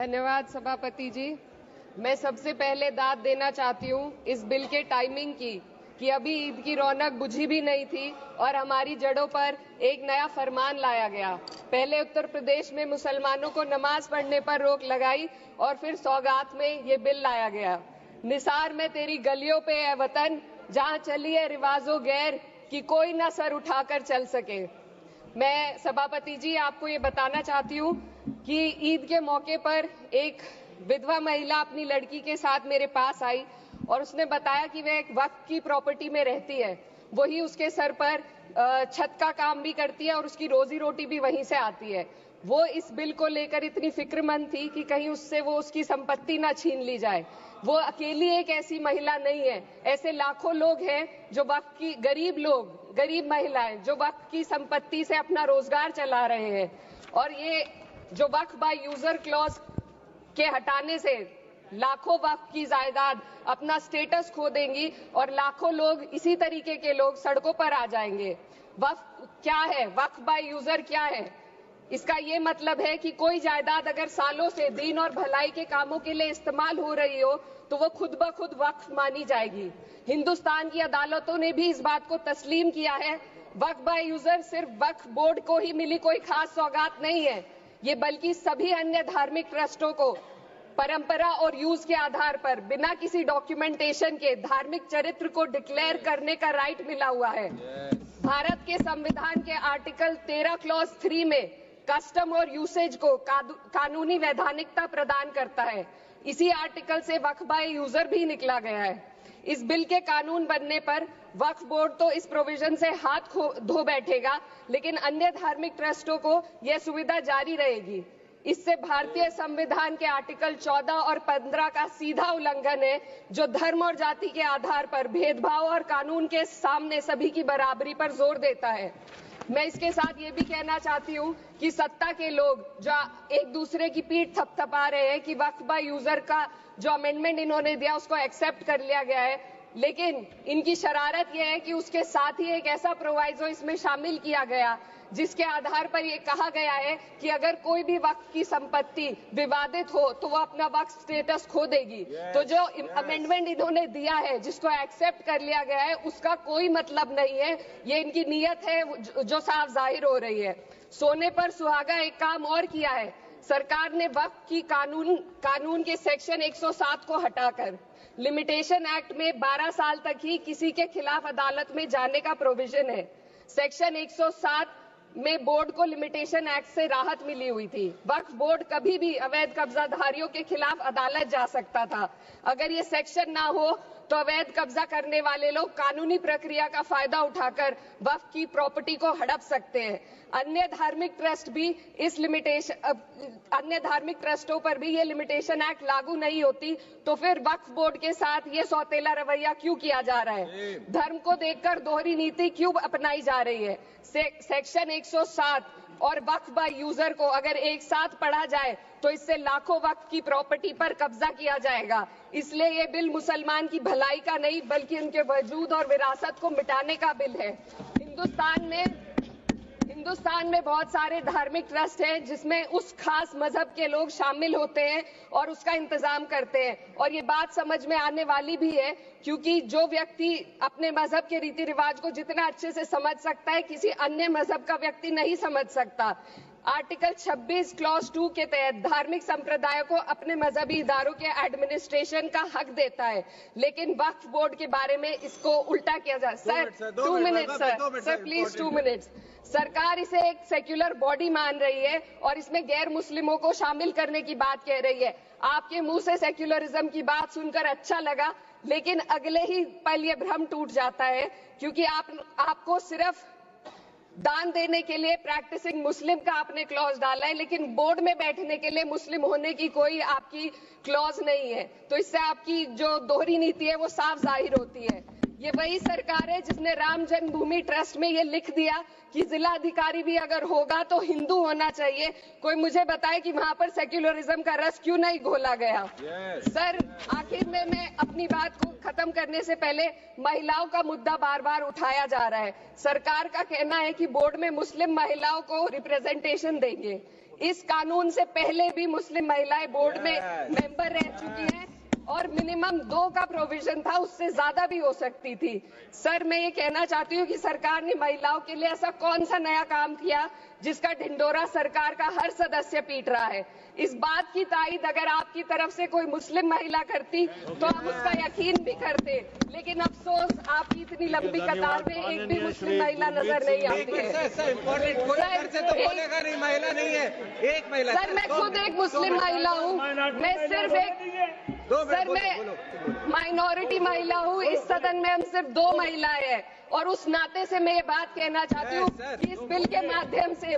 धन्यवाद सभापति जी। मैं सबसे पहले दाद देना चाहती हूँ इस बिल के टाइमिंग की कि अभी ईद की रौनक बुझी भी नहीं थी और हमारी जड़ों पर एक नया फरमान लाया गया। पहले उत्तर प्रदेश में मुसलमानों को नमाज पढ़ने पर रोक लगाई और फिर सौगात में ये बिल लाया गया। निसार में तेरी गलियों पे है वतन, जहाँ चली है रिवाजो गैर कि कोई ना सर उठाकर चल सके। मैं सभापति जी आपको ये बताना चाहती हूँ कि ईद के मौके पर एक विधवा महिला अपनी लड़की के साथ मेरे पास आई और उसने बताया कि वह एक वक्फ की प्रॉपर्टी में रहती है, वही उसके सर पर छत का काम भी करती है और उसकी रोजी रोटी भी वहीं से आती है। वो इस बिल को लेकर इतनी फिक्रमंद थी कि कहीं उससे वो उसकी संपत्ति ना छीन ली जाए। वो अकेली एक ऐसी महिला नहीं है, ऐसे लाखों लोग हैं जो वक्फ की गरीब महिलाएं जो वक्फ की संपत्ति से अपना रोजगार चला रहे हैं। और ये जो वक्फ बाय यूजर क्लॉज के हटाने से लाखों वक्फ की जायदाद अपना स्टेटस खो देंगी और लाखों लोग इसी तरीके के लोग सड़कों पर आ जाएंगे। वक्फ क्या है, वक्फ बाय यूजर क्या है? इसका ये मतलब है कि कोई जायदाद अगर सालों से दीन और भलाई के कामों के लिए इस्तेमाल हो रही हो तो वो खुद ब खुद वक्फ मानी जाएगी। हिंदुस्तान की अदालतों ने भी इस बात को तस्लीम किया है। वक्फ बाय यूजर सिर्फ वक्फ बोर्ड को ही मिली कोई खास सौगात नहीं है, ये बल्कि सभी अन्य धार्मिक ट्रस्टों को परंपरा और यूज के आधार पर बिना किसी डॉक्यूमेंटेशन के धार्मिक चरित्र को डिक्लेयर करने का राइट मिला हुआ है। भारत के संविधान के आर्टिकल 13 क्लॉज 3 में कस्टम और यूसेज को कानूनी वैधानिकता प्रदान करता है। इसी आर्टिकल से वक्फ बाय यूजर भी निकला गया है। इस बिल के कानून बनने पर वक्फ बोर्ड तो इस प्रोविजन से हाथ धो बैठेगा, लेकिन अन्य धार्मिक ट्रस्टों को यह सुविधा जारी रहेगी। इससे भारतीय संविधान के आर्टिकल 14 और 15 का सीधा उल्लंघन है, जो धर्म और जाति के आधार पर भेदभाव और कानून के सामने सभी की बराबरी पर जोर देता है। मैं इसके साथ ये भी कहना चाहती हूँ कि सत्ता के लोग जो एक दूसरे की पीठ थपथपा रहे हैं कि वक्फ बाय यूजर का जो अमेंडमेंट इन्होंने दिया उसको एक्सेप्ट कर लिया गया है, लेकिन इनकी शरारत यह है कि उसके साथ ही एक ऐसा प्रोवाइजो इसमें शामिल किया गया जिसके आधार पर यह कहा गया है कि अगर कोई भी वक्फ की संपत्ति विवादित हो तो वो अपना वक्फ स्टेटस खो देगी। तो जो अमेंडमेंट इन्होंने दिया है, जिसको एक्सेप्ट कर लिया गया है, उसका कोई मतलब नहीं है। ये इनकी नीयत है जो साफ जाहिर हो रही है। सोने पर सुहागा एक काम और किया है। सरकार ने वक्फ की कानून के सेक्शन 107 को हटाकर लिमिटेशन एक्ट में 12 साल तक ही किसी के खिलाफ अदालत में जाने का प्रोविजन है। सेक्शन 107 में बोर्ड को लिमिटेशन एक्ट से राहत मिली हुई थी। वक्फ बोर्ड कभी भी अवैध कब्जाधारियों के खिलाफ अदालत जा सकता था। अगर ये सेक्शन ना हो तो अवैध कब्जा करने वाले लोग कानूनी प्रक्रिया का फायदा उठाकर वक्फ की प्रॉपर्टी को हड़प सकते हैं। अन्य धार्मिक ट्रस्टों पर भी ये लिमिटेशन एक्ट लागू नहीं होती, तो फिर वक्फ बोर्ड के साथ ये सौतेला रवैया क्यों किया जा रहा है? धर्म को देखकर दोहरी नीति क्यों अपनाई जा रही है? सेक्शन 107 और वक्फ बाय यूजर को अगर एक साथ पढ़ा जाए तो इससे लाखों वक्फ की प्रॉपर्टी पर कब्जा किया जाएगा। इसलिए ये बिल मुसलमान की भलाई का नहीं बल्कि उनके वजूद और विरासत को मिटाने का बिल है। हिंदुस्तान में बहुत सारे धार्मिक ट्रस्ट हैं जिसमें उस खास मजहब के लोग शामिल होते हैं और उसका इंतजाम करते हैं। और ये बात समझ में आने वाली भी है, क्योंकि जो व्यक्ति अपने मजहब के रीति रिवाज को जितना अच्छे से समझ सकता है, किसी अन्य मजहब का व्यक्ति नहीं समझ सकता। आर्टिकल 26 क्लॉज 2 के तहत धार्मिक संप्रदायों को अपने मजहबी इदारों के एडमिनिस्ट्रेशन का हक देता है, लेकिन वक्फ बोर्ड के बारे में इसको उल्टा किया जा रहा है। Sir 2 minute sir please 2 minutes. सरकार इसे एक सेक्युलर बॉडी मान रही है और इसमें गैर मुस्लिमों को शामिल करने की बात कह रही है। आपके मुंह से सेक्युलरिज्म की बात सुनकर अच्छा लगा, लेकिन अगले ही पल ये भ्रम टूट जाता है, क्योंकि आपको सिर्फ दान देने के लिए प्रैक्टिसिंग मुस्लिम का आपने क्लॉज डाला है, लेकिन बोर्ड में बैठने के लिए मुस्लिम होने की कोई आपकी क्लॉज नहीं है। तो इससे आपकी जो दोहरी नीति है वो साफ जाहिर होती है। ये वही सरकार है जिसने राम जन्मभूमि ट्रस्ट में ये लिख दिया कि जिला अधिकारी भी अगर होगा तो हिंदू होना चाहिए। कोई मुझे बताए कि वहां पर सेक्युलरिज्म का रस क्यों नहीं घोला गया? सर आखिर में मैं अपनी बात को खत्म करने से पहले महिलाओं का मुद्दा बार बार उठाया जा रहा है। सरकार का कहना है कि बोर्ड में मुस्लिम महिलाओं को रिप्रेजेंटेशन देंगे। इस कानून से पहले भी मुस्लिम महिलाएं बोर्ड में मेंबर रह चुकी हैं और मिनिमम 2 का प्रोविजन था, उससे ज्यादा भी हो सकती थी। सर, मैं ये कहना चाहती हूँ कि सरकार ने महिलाओं के लिए ऐसा कौन सा नया काम किया जिसका ढिंडोरा सरकार का हर सदस्य पीट रहा है। इस बात की तायद अगर आपकी तरफ से कोई मुस्लिम महिला करती तो हम उसका यकीन भी करते, लेकिन अफसोस आपकी इतनी लंबी कतार में एक भी मुस्लिम महिला नजर नहीं आती है। महिला नहीं है, एक महिला। सर, मैं खुद एक मुस्लिम महिला हूँ, मैं सिर्फ एक सर मैं माइनॉरिटी महिला हूँ। इस सदन में हम सिर्फ 2 महिलाएं हैं और उस नाते से मैं ये बात कहना चाहती हूँ कि इस बिल के माध्यम से